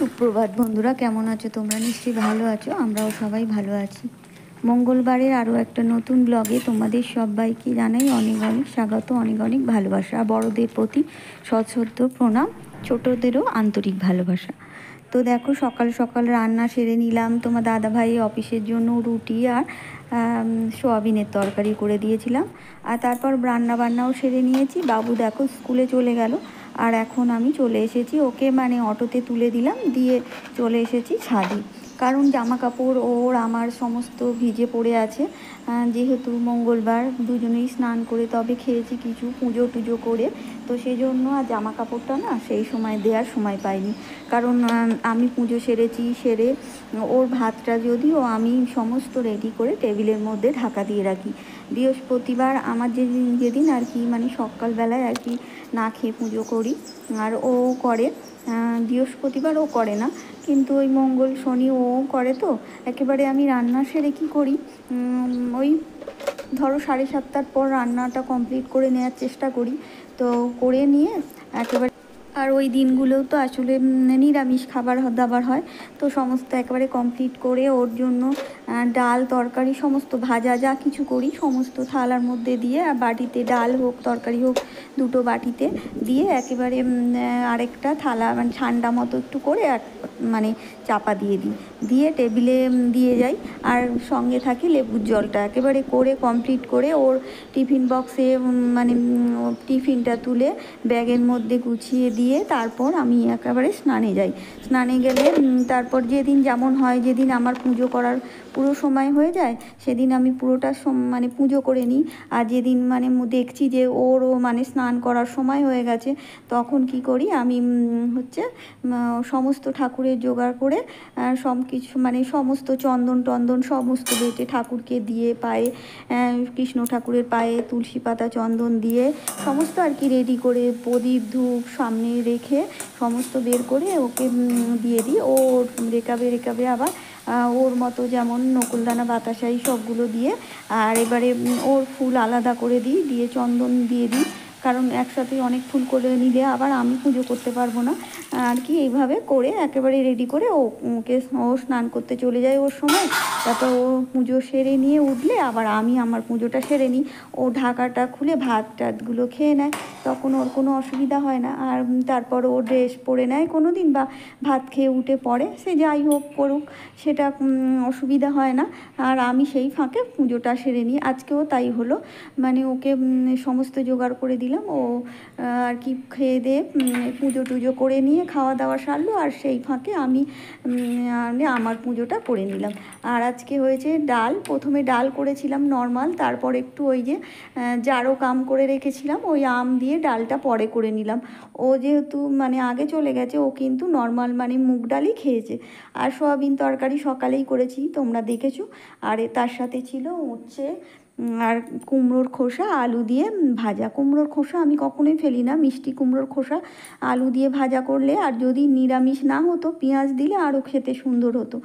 সুপ্রভাত বন্ধুরা, কেমন আছো তোমরা? নিশ্চয়ই ভালো আছো, আমরাও সবাই ভালো আছি। মঙ্গলবারের আরও একটা নতুন ব্লগে তোমাদের সবাইকে জানাই অনেক অনেক স্বাগত, অনেক অনেক ভালোবাসা। বড়দের প্রতি সশ্রদ্ধ প্রণাম, ছোটদেরও আন্তরিক ভালোবাসা। তো দেখো, সকাল সকাল রান্না সেরে নিলাম। তোমার দাদাভাই অফিসের জন্য রুটি আর সোয়াবিনের তরকারি করে দিয়েছিলাম, আর তারপর রান্না বান্নাও সেরে নিয়েছি। বাবু দেখো স্কুলে চলে গেল, আর এখন আমি চলে এসেছি ওকে অটোতে তুলে দিলাম, দিয়ে চলে এসেছি ছাদে। কারণ জামা কাপড় ওর আমার সমস্ত ভিজে পড়ে আছে। যেহেতু মঙ্গলবার, দুজনেই স্নান করে তবে খেয়েছি কিছু, পুজো টুজো করে। তো সেই জন্য আর জামা কাপড়টা না সেই সময় দেওয়ার সময় পাইনি। কারণ আমি পুজো সেরে ওর ভাতটা যদিও আমি সমস্ত রেডি করে টেবিলের মধ্যে ঢাকা দিয়ে রাখি। বৃহস্পতিবার আমার যেদিন আর কি সকালবেলায় আর কি না খেয়ে পুজো করি, আর ও করে। বৃহস্পতিবার ও করে না, কিন্তু ওই মঙ্গল শনি ও করে। তো একেবারে আমি রান্না সেরে কী করি, ওই ধরো 7:30টার পর রান্নাটা কমপ্লিট করে নেওয়ার চেষ্টা করি। তো করে নিয়ে একেবারে, আর ওই দিনগুলোও তো আসলে নিরামিষ খাবার দাবার হয়। তো সমস্ত একেবারে কমপ্লিট করে ওর জন্য ডাল তরকারি সমস্ত ভাজা যা কিছু করি সমস্ত থালার মধ্যে দিয়ে, বাটিতে ডাল হোক তরকারি হোক দুটো বাটিতে দিয়ে একেবারে আরেকটা থালা ঠান্ডা মতো একটু করে চাপা দিয়ে দিই, দিয়ে টেবিলে দিয়ে যাই। আর সঙ্গে থাকে লেবুর জলটা, একেবারে করে কমপ্লিট করে ওর টিফিন বক্সে টিফিনটা তুলে ব্যাগের মধ্যে গুছিয়ে দিয়ে তারপর আমি একেবারে স্নানে যাই। স্নানে গেলে তারপর যেদিন যেমন হয়, যেদিন আমার পুজো করার পুরো সময় হয়ে যায় সেদিন আমি পুরোটা পুজো করে নিই। আর যেদিন দেখছি যে ওরও স্নান করার সময় হয়ে গেছে, তখন কি করি আমি সমস্ত ঠাকুরের জোগাড় করে সব কিছু সমস্ত চন্দন টন্দন সমস্ত বেটে ঠাকুরকে দিয়ে পায়ে, কৃষ্ণ ঠাকুরের পায়ে তুলসী পাতা চন্দন দিয়ে সমস্ত আর কি রেডি করে প্রদীপ ধূপ সামনে রেখে সমস্ত বের করে ওকে দিয়ে দিই। ও রেকাবে আবার ওর মতো যেমন নকুলদানা বাতাসা এই সবগুলো দিয়ে, আর এবারে ওর ফুল আলাদা করে দিয়ে চন্দন দিয়ে দিই। কারণ একসাথে অনেক ফুল করে নিলে আবার আমি পুজো করতে পারবো না আর কি। এইভাবে করে একেবারে রেডি করে ওকে স্নান করতে চলে যায় ওর সময়। তারপর ও পুজো সেরে নিয়ে উঠলে আবার আমি আমার পুজোটা সেরে নিই। ও ঢাকাটা খুলে ভাত টাতগুলো খেয়ে নেয়, তখন ওর কোনো অসুবিধা হয় না। আর তারপর ও ড্রেস পরে নেয় কোনো দিন, বা ভাত খেয়ে উঠে পড়ে, সে যাই হোক করুক, সেটা অসুবিধা হয় না। আর আমি সেই ফাঁকে পুজোটা সেরে নিই। আজকেও তাই হলো, ওকে সমস্ত জোগাড় করে দিলাম। ও আর কি খেয়ে দিয়ে পুজো টুজো করে নিয়ে খাওয়া দাওয়া সারলো, আর সেই ফাঁকে আমি আমার পুজোটা করে নিলাম। আর আজকে হয়েছে ডাল। প্রথমে ডাল করেছিলাম নর্মাল, তারপর একটু ওই যে জারো কাম করে রেখেছিলাম, ওই আম দিয়ে ডালটা পরে করে নিলাম। ও যেহেতু আগে চলে গেছে, ও কিন্তু নর্মাল মুগ ডালই খেয়েছে। আর সোয়াবিন তরকারি সকালেই করেছি, তোমরা দেখেছো। আর তার সাথে ছিল উচ্ছে আর কুমড়োর খোসা আলু দিয়ে ভাজা। কুমড়োর খোসা আমি কখনোই ফেলি না, মিষ্টি কুমড়োর খোসা আলু দিয়ে ভাজা করলে, আর যদি নিরামিষ না হতো পেঁয়াজ দিলে আরও খেতে সুন্দর হতো।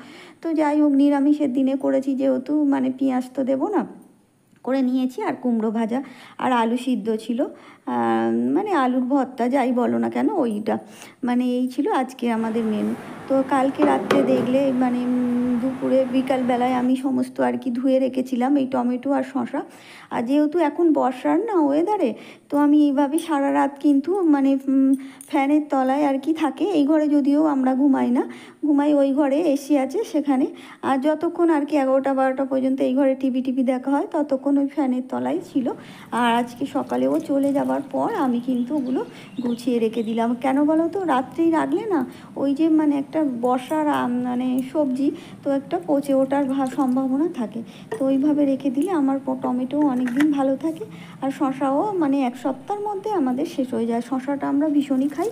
তো যাই হোক, নিরামিষের দিনে করেছি যেহেতু পেঁয়াজ তো দেবো না, করে নিয়েছি। আর কুমড়ো ভাজা আর আলু সিদ্ধ ছিল, আলুর ভর্তা যাই বলো না কেন ওইটা, এই ছিল আজকে আমাদের মেনু। তো কালকে রাত্রে দেখলে দুপুরে বিকালবেলায় আমি সমস্ত আর কি ধুয়ে রেখেছিলাম এই টমেটো আর শসা। আর যেহেতু এখন বর্ষার না ওয়েদারে, তো আমি এইভাবে সারা রাত কিন্তু ফ্যানের তলায় আর কি থাকে। এই ঘরে যদিও আমরা ঘুমাই না, ঘুমাই ওই ঘরে এসি আছে সেখানে। আর যতক্ষণ আর কি 11টা-12টা পর্যন্ত এই ঘরে টিভি দেখা হয়, ততক্ষণ ওই ফ্যানের তলায় ছিল। আর আজকে সকালেও চলে যাবার পর আমি কিন্তু ওগুলো গুছিয়ে রেখে দিলাম। কেন বলো তো, রাত্রেই রাখলে না ওই যে একটা বর্ষার সবজি, তো একটা পচে ওঠার সম্ভাবনা থাকে। তো ওইভাবে রেখে দিলে আমার টমেটো অনেক দিন ভালো থাকে, আর শশাও 1 সপ্তাহের মধ্যে আমাদের শেষ হয়ে যায়। শশাটা আমরা ভীষণই খাই,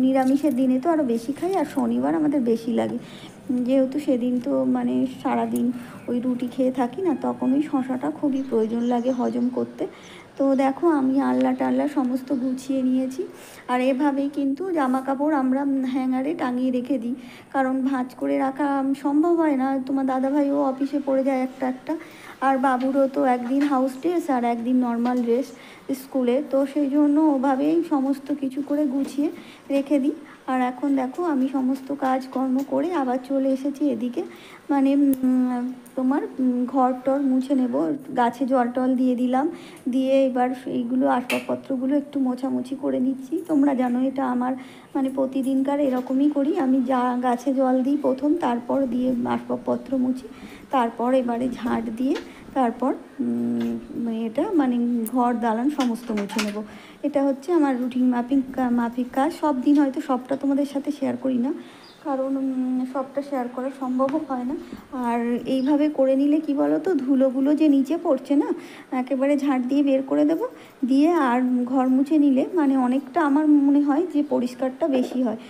নিরামিষের দিনে তো আরও বেশি খাই, আর শনিবার আমাদের বেশি লাগে, যেহেতু সেদিন তো সারাদিন ওই রুটি খেয়ে থাকি না, তখন ওই শশাটা খুবই প্রয়োজন লাগে হজম করতে। তো দেখো, আমি আল্লা টাল্লা সমস্ত গুছিয়ে নিয়েছি। আর এভাবেই কিন্তু জামা কাপড় আমরা হ্যাঙ্গারে টাঙিয়ে রেখে দিই, কারণ ভাঁজ করে রাখা সম্ভব হয় না। তোমার দাদাভাইও অফিসে পড়ে যায় একটা, আর বাবুরও তো একদিন হাউস ড্রেস আর একদিন নর্মাল ড্রেস স্কুলে। তো সেই জন্য ওভাবেই সমস্ত কিছু করে গুছিয়ে রেখে দিই। আর এখন দেখো আমি সমস্ত কাজকর্ম করে আবার চলে এসেছি এদিকে, মানে তোমার ঘর টর মুছে নেব, গাছে জল টল দিয়ে দিলাম, দিয়ে এবার এইগুলো আসবাবপত্রগুলো একটু মোছামুছি করে নিচ্ছি। তোমরা জানো এটা আমার মানে প্রতিদিনকার এরকমই করি, আমি যা গাছে জল দিই প্রথম, তারপর দিয়ে আসবাবপত্র মুছি, তারপর এবারে ঝাঁট দিয়ে তারপর এটা মানে ঘর দালান সমস্ত মুছে নেব। এটা হচ্ছে আমার রুটিন মাফিক কাজ। সব দিন হয়তো সবটা তোমাদের সাথে শেয়ার করি না, কারণ সবটা শেয়ার করা সম্ভবও হয় না। আর এইভাবে করে নিলে কি বলো তো, ধুলোগুলো যে নিচে পড়ছে না, একেবারে ঝাঁট দিয়ে বের করে দেব, দিয়ে আর ঘর মুছে নিলে মানে অনেকটা আমার মনে হয় যে পরিষ্কারটা বেশি হয়।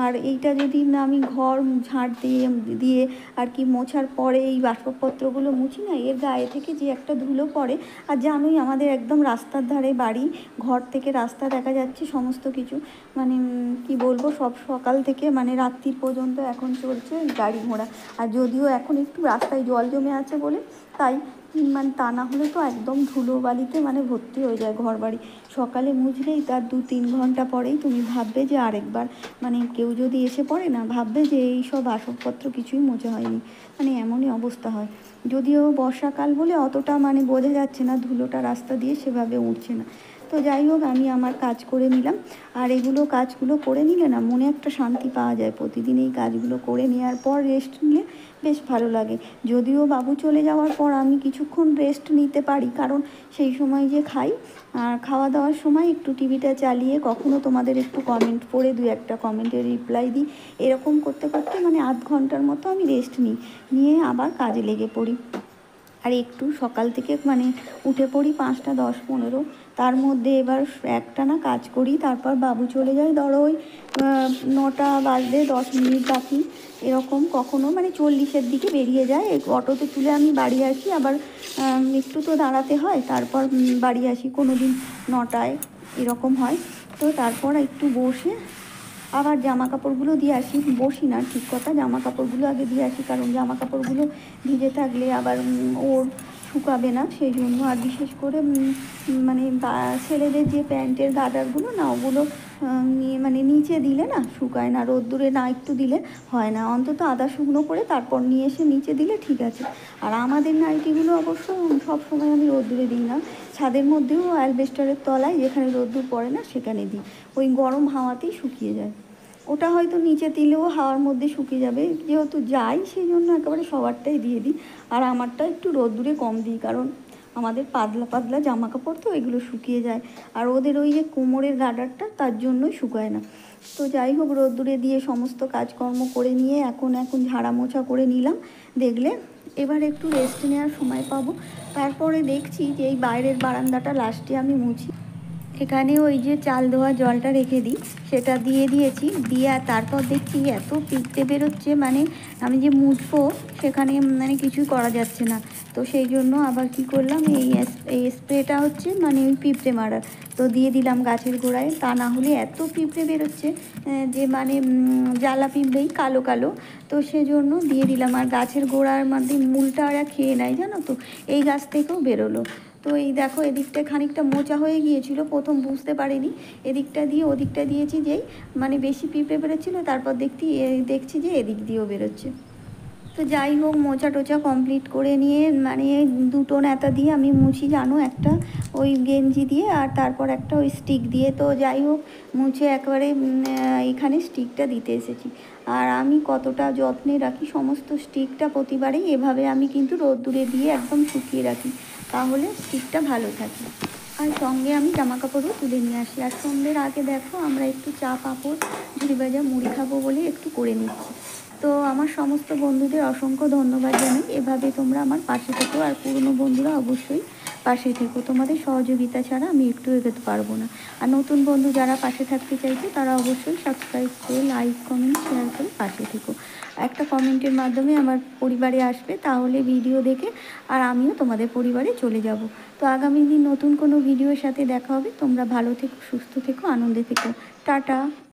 আর এইটা যদি না আমি ঘর ঝাঁট দিয়ে আর কি মোছার পরে এই বাসনপত্রগুলো মুছি না, এর গায়ে থেকে যে একটা ধুলো পড়ে। আর জানোই আমাদের একদম রাস্তার ধারে বাড়ি, ঘর থেকে রাস্তা দেখা যাচ্ছে সমস্ত কিছু, মানে কি বলবো, সব সকাল থেকে মানে রাত্রির পর্যন্ত এখন চলছে গাড়ি ঘোড়া। আর যদিও এখন একটু রাস্তায় জল জমে আছে বলে তাই, মানে তা না হলে তো একদম ধুলো বালিতে মানে ভর্তি হয়ে যায় ঘর বাড়ি। সকালে মুছলেই তার 2-3 ঘন্টা পরেই তুমি ভাববে যে আরেকবার, মানে কেউ যদি এসে পড়ে না ভাববে যে এই সব আসবাবপত্র কিছুই মোছা হয়নি, মানে এমনই অবস্থা হয়। যদিও বর্ষাকাল বলে অতটা মানে বোঝা যাচ্ছে না, ধুলোটা রাস্তা দিয়ে সেভাবে উঠছে না। তো যাই হোক, আমি আমার কাজ করে নিলাম। আর এগুলো কাজগুলো করে নিলে না মনে একটা শান্তি পাওয়া যায়, প্রতিদিন এই কাজগুলো করে নেওয়ার পর রেস্ট নিলে বেশ ভালো লাগে। যদিও বাবু চলে যাওয়ার পর আমি কিছুক্ষণ রেস্ট নিতে পারি, কারণ সেই সময় যে খাই, আর খাওয়া দাওয়ার সময় একটু টিভিটা চালিয়ে কখনো তোমাদের একটু কমেন্ট পড়ে 2-1টা কমেন্টের রিপ্লাই দিই, এরকম করতে করতে মানে আধ ঘন্টার মতো আমি রেস্ট নিয়ে আবার কাজে লেগে পড়ি। আর একটু সকাল থেকে মানে উঠে পড়ি 5টা 10-15, তার মধ্যে এবার একটানা কাজ করি, তারপর বাবু চলে যায় ধরো ওই 9টা বাজতে 10 মিনিট বাকি এরকম, কখনো মানে 40-এর দিকে বেরিয়ে যায়। অটোতে তুলে আমি বাড়ি আসি, আবার একটু তো দাঁড়াতে হয়, তারপর বাড়ি আসি কোনো দিন 9টায় এরকম হয়। তো তারপর একটু বসে আবার জামা কাপড়গুলো দিয়ে আসি, বসি না ঠিক কথা, জামা কাপড়গুলো আগে দিয়ে আসি, কারণ জামা কাপড়গুলো ভিজে থাকলে আবার ওর শুকাবে না, সেই জন্য। আর বিশেষ করে মানে ছেলেদের যে প্যান্টের গার্ডারগুলো না, ওগুলো মানে নিচে দিলে না শুকায় না, রোদ্দুরে না একটু দিলে হয় না, অন্তত আধা শুকনো করে তারপর নিয়ে এসে নিচে দিলে ঠিক আছে। আর আমাদের নাইটিগুলো অবশ্য সব সময় আমি রোদ্দুরে দিই না, ছাদের মধ্যেও অ্যালবেস্টারের তলায় যেখানে রোদ্দুর পড়ে না সেখানে দিই, ওই গরম হাওয়াতেই শুকিয়ে যায়। ওটা হয়তো নিচে দিলেও হাওয়ার মধ্যে শুকিয়ে যাবে, যেহেতু যাই সেই জন্য একেবারে সবারটাই দিয়ে দিই। আর আমারটা একটু রোদ্দুরে কম দিই, কারণ আমাদের পাতলা পাতলা জামা কাপড় তো এগুলো শুকিয়ে যায়, আর ওদের ওই যে কোমরের গার্ডারটা তার জন্যই শুকায় না। তো যাই হোক, রোদ্দুরে দিয়ে সমস্ত কাজকর্ম করে নিয়ে এখন ঝাড়া মোছা করে নিলাম, দেখলে এবার একটু রেস্ট নেওয়ার সময় পাবো। তারপরে দেখছি যে এই বাইরের বারান্দাটা লাস্টে আমি মুছি, এখানে ওই যে চাল ধোয়া জলটা রেখে দিই সেটা দিয়ে দিয়েছি, দিয়ে আর তারপর দেখছি এত পিঁপড়ে বেরোচ্ছে, মানে আমি যে মুছবো সেখানে মানে কিছুই করা যাচ্ছে না। তো সেই জন্য আবার কি করলাম, এই স্প্রেটা হচ্ছে মানে ওই পিঁপড়ে মারার, তো দিয়ে দিলাম গাছের গোড়ায়। তা না হলে এত পিঁপড়ে বেরোচ্ছে যে মানে জ্বালা পিঁপড়েই কালো কালো, তো সেজন্য দিয়ে দিলাম। আর গাছের গোড়ার মধ্যে মূলটা ওরা খেয়ে নেয় জানো তো, এই গাছ থেকেও বেরোলো। তো এই দেখো, এদিকটা খানিকটা মোচা হয়ে গিয়েছিল, প্রথম বুঝতে পারিনি, এদিকটা দিয়ে ওদিকটা দিয়েছি যেই মানে বেশি পিঁপড়ে বেরোচ্ছিলো, তারপর দেখছি যে এদিক দিয়েও বেরোচ্ছে। তো যাই হোক, মোচা টোচা কমপ্লিট করে নিয়ে মানে 2টো ন্যাতা দিয়ে আমি মুছি জানো, একটা ওই গেঞ্জি দিয়ে আর তারপর একটা ওই স্টিক দিয়ে। তো যাই হোক, মুছে একবারে এখানে স্টিকটা দিতে এসেছি। আর আমি কতটা যত্নে রাখি সমস্ত স্টিকটা, প্রতিবারেই এভাবে আমি কিন্তু রোদ্দুরে দিয়ে একদম শুকিয়ে রাখি, তাহলে স্টিকটা ভালো থাকে। আর সঙ্গে আমি জামা কাপড়ও তুলে নিয়ে আসি। আর সন্ধ্যের আগে দেখো আমরা একটু চা পাঁপড় ঝুড়ি ভাজা মুড়ি খাবো বলে একটু করে নিচ্ছি। তো আমার সমস্ত বন্ধুদের অসংখ্য ধন্যবাদ জানাই, এভাবে তোমরা আমার পাশে থেকো। আর পুরনো বন্ধুরা অবশ্যই পাশে থেকো, তোমাদের সহযোগিতা ছাড়া আমি একটু এগোতে পারবো না। আর নতুন বন্ধু যারা পাশে থাকতে চাইছে তারা অবশ্যই সাবস্ক্রাইব করে লাইক কমেন্ট শেয়ার করে পাশে থেকো। একটা কমেন্টের মাধ্যমে আমার পরিবারে আসবে, তাহলে ভিডিও দেখে আর আমিও তোমাদের পরিবারে চলে যাব। তো আগামী দিন নতুন কোনো ভিডিওর সাথে দেখা হবে। তোমরা ভালো থেকো, সুস্থ থেকো, আনন্দে থেকো। টাটা।